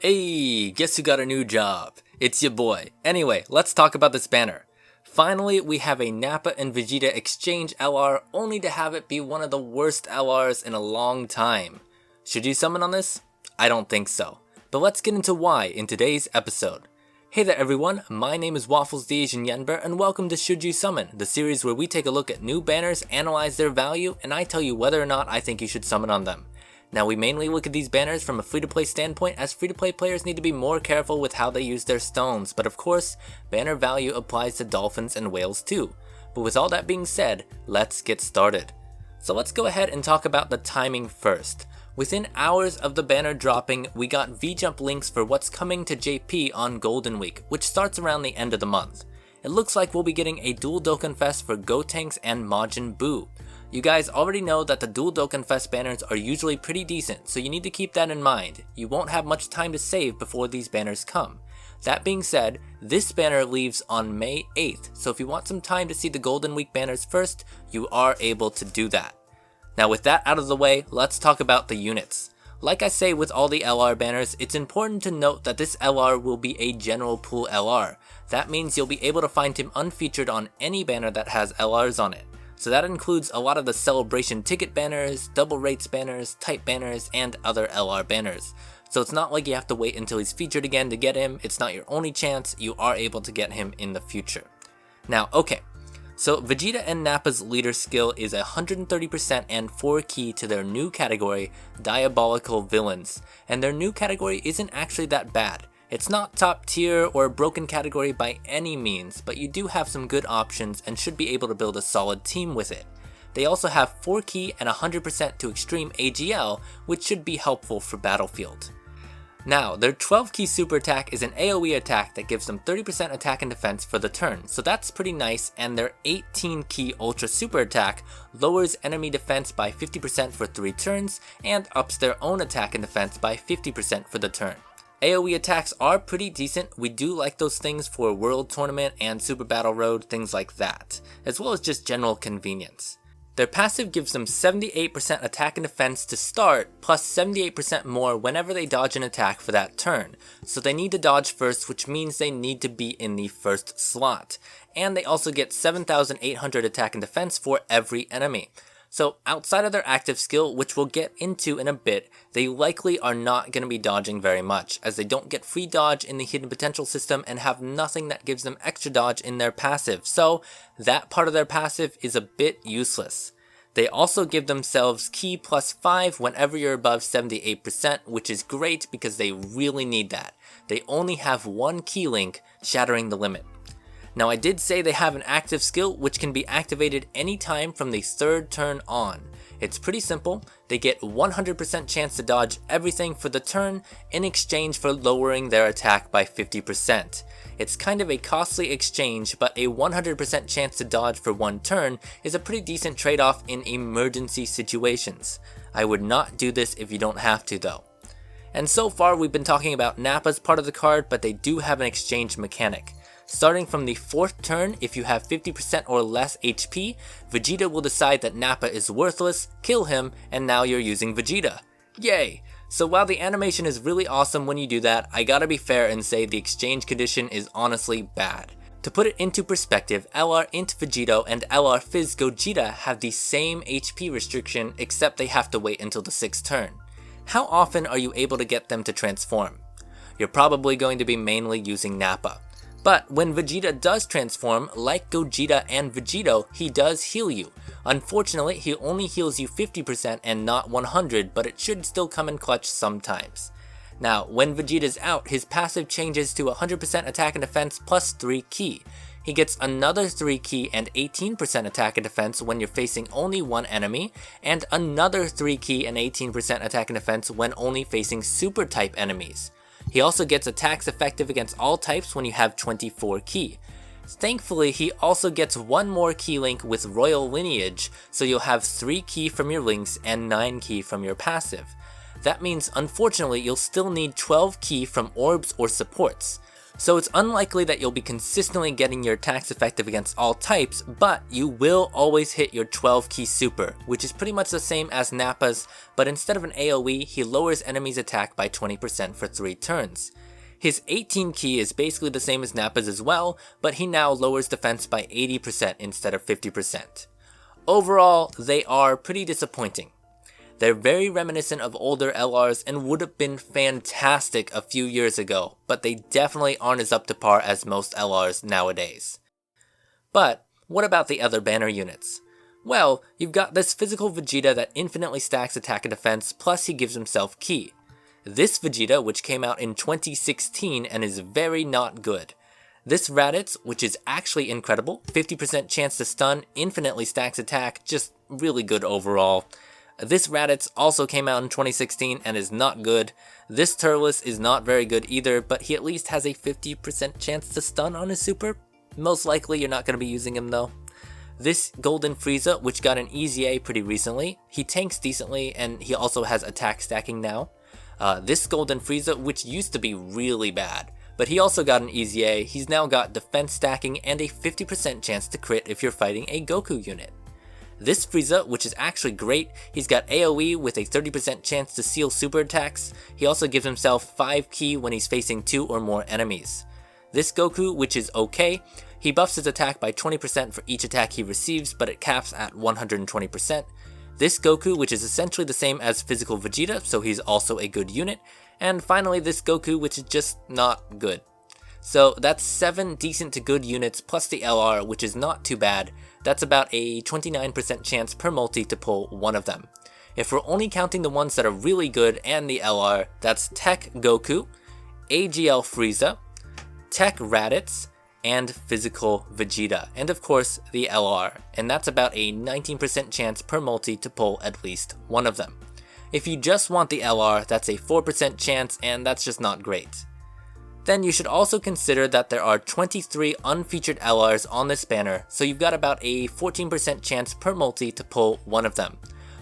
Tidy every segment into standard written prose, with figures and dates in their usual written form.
Hey, guess who got a new job? It's your boy. Anyway, let's talk about this banner. Finally, we have a Nappa and Vegeta exchange LR, only to have it be one of the worst LRs in a long time. Should you summon on this? I don't think so. But let's get into why in today's episode. Hey there everyone, my name is WafflesTheAsianYenbear and welcome to Should You Summon, the series where we take a look at new banners, analyze their value, and I tell you whether or not I think you should summon on them. Now we mainly look at these banners from a free-to-play standpoint, as free-to-play players need to be more careful with how they use their stones, but of course, banner value applies to dolphins and whales too. But with all that being said, let's get started. So let's go ahead and talk about the timing first. Within hours of the banner dropping, we got V-Jump links for what's coming to JP on Golden Week, which starts around the end of the month. It looks like we'll be getting a dual Dokkan Fest for Gotenks and Majin Buu. You guys already know that the dual Dokkan Fest banners are usually pretty decent, so you need to keep that in mind. You won't have much time to save before these banners come. That being said, this banner leaves on May 8th, so if you want some time to see the Golden Week banners first, you are able to do that. Now with that out of the way, let's talk about the units. Like I say with all the LR banners, it's important to note that this LR will be a general pool LR. That means you'll be able to find him unfeatured on any banner that has LRs on it. So that includes a lot of the celebration ticket banners, double rates banners, type banners, and other LR banners. So it's not like you have to wait until he's featured again to get him. It's not your only chance, you are able to get him in the future. Now, okay. So Vegeta and Nappa's leader skill is 130% and 4 key to their new category, Diabolical Villains. And their new category isn't actually that bad. It's not top tier or a broken category by any means, but you do have some good options and should be able to build a solid team with it. They also have 4 key and 100% to extreme AGL, which should be helpful for Battlefield. Now, their 12 key super attack is an AoE attack that gives them 30% attack and defense for the turn, so that's pretty nice, and their 18 key ultra super attack lowers enemy defense by 50% for 3 turns, and ups their own attack and defense by 50% for the turn. AoE attacks are pretty decent. We do like those things for World Tournament and Super Battle Road, things like that, as well as just general convenience. Their passive gives them 78% attack and defense to start, plus 78% more whenever they dodge an attack for that turn. So they need to dodge first, which means they need to be in the first slot. And they also get 7,800 attack and defense for every enemy. So outside of their active skill, which we'll get into in a bit, they likely are not going to be dodging very much, as they don't get free dodge in the hidden potential system and have nothing that gives them extra dodge in their passive, so that part of their passive is a bit useless. They also give themselves key plus 5 whenever you're above 78%, which is great because they really need that. They only have one key link, Shattering the Limit. Now I did say they have an active skill which can be activated anytime from the 3rd turn on. It's pretty simple. They get 100% chance to dodge everything for the turn in exchange for lowering their attack by 50%. It's kind of a costly exchange, but a 100% chance to dodge for one turn is a pretty decent trade-off in emergency situations. I would not do this if you don't have to though. And so far we've been talking about Nappa's part of the card, but they do have an exchange mechanic. Starting from the 4th turn, if you have 50% or less HP, Vegeta will decide that Nappa is worthless, kill him, and now you're using Vegeta. Yay! So while the animation is really awesome when you do that, I gotta be fair and say the exchange condition is honestly bad. To put it into perspective, LR Int Vegito and LR Fizz Gogeta have the same HP restriction, except they have to wait until the 6th turn. How often are you able to get them to transform? You're probably going to be mainly using Nappa. But when Vegeta does transform, like Gogeta and Vegito, he does heal you. Unfortunately, he only heals you 50% and not 100, but it should still come in clutch sometimes. Now, when Vegeta's out, his passive changes to 100% attack and defense plus 3 key. He gets another 3 key and 18% attack and defense when you're facing only one enemy, and another 3 key and 18% attack and defense when only facing super type enemies. He also gets attacks effective against all types when you have 24 key. Thankfully, he also gets one more key link with Royal Lineage, so you'll have 3 key from your links and 9 key from your passive. That means, unfortunately, you'll still need 12 key from orbs or supports. So it's unlikely that you'll be consistently getting your attacks effective against all types, but you will always hit your 12 key super, which is pretty much the same as Nappa's, but instead of an AoE, he lowers enemies' attack by 20% for 3 turns. His 18 key is basically the same as Nappa's as well, but he now lowers defense by 80% instead of 50%. Overall, they are pretty disappointing. They're very reminiscent of older LRs and would have been fantastic a few years ago, but they definitely aren't as up to par as most LRs nowadays. But what about the other banner units? Well, you've got this physical Vegeta that infinitely stacks attack and defense, plus he gives himself ki. This Vegeta, which came out in 2016 and is very not good. This Raditz, which is actually incredible, 50% chance to stun, infinitely stacks attack, just really good overall. This Raditz also came out in 2016 and is not good. This Turles is not very good either, but he at least has a 50% chance to stun on his super. Most likely you're not going to be using him though. This Golden Frieza, which got an Easy A pretty recently, he tanks decently and he also has attack stacking now. This Golden Frieza, which used to be really bad, but he also got an Easy A, he's now got defense stacking and a 50% chance to crit if you're fighting a Goku unit. This Frieza, which is actually great, he's got AoE with a 30% chance to seal super attacks. He also gives himself 5 ki when he's facing 2 or more enemies. This Goku, which is okay, he buffs his attack by 20% for each attack he receives, but it caps at 120%. This Goku, which is essentially the same as physical Vegeta, so he's also a good unit. And finally this Goku, which is just not good. So that's 7 decent to good units plus the LR, which is not too bad. That's about a 29% chance per multi to pull one of them. If we're only counting the ones that are really good and the LR, that's Tech Goku, AGL Frieza, Tech Raditz, and Physical Vegeta, and of course the LR, and that's about a 19% chance per multi to pull at least one of them. If you just want the LR, that's a 4% chance, and that's just not great. Then you should also consider that there are 23 unfeatured LRs on this banner, so you've got about a 14% chance per multi to pull one of them.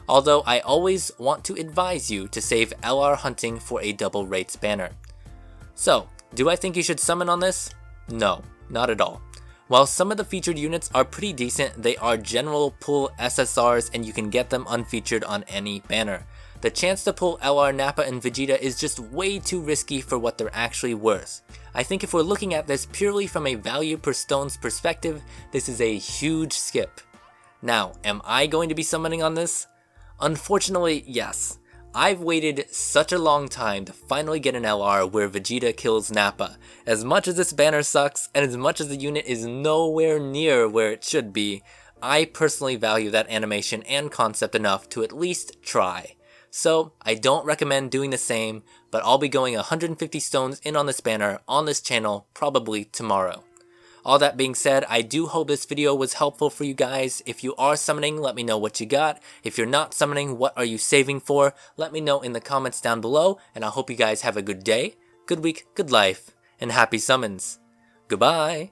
Although I always want to advise you to save LR hunting for a double rates banner. So, do I think you should summon on this? No, not at all. While some of the featured units are pretty decent, they are general pull SSRs and you can get them unfeatured on any banner. The chance to pull LR Nappa and Vegeta is just way too risky for what they're actually worth. I think if we're looking at this purely from a value per stones perspective, this is a huge skip. Now, am I going to be summoning on this? Unfortunately, yes. I've waited such a long time to finally get an LR where Vegeta kills Nappa. As much as this banner sucks, and as much as the unit is nowhere near where it should be, I personally value that animation and concept enough to at least try. So, I don't recommend doing the same, but I'll be going 150 stones in on this banner on this channel probably tomorrow. All that being said, I do hope this video was helpful for you guys. If you are summoning, let me know what you got. If you're not summoning, what are you saving for? Let me know in the comments down below, and I hope you guys have a good day, good week, good life, and happy summons. Goodbye!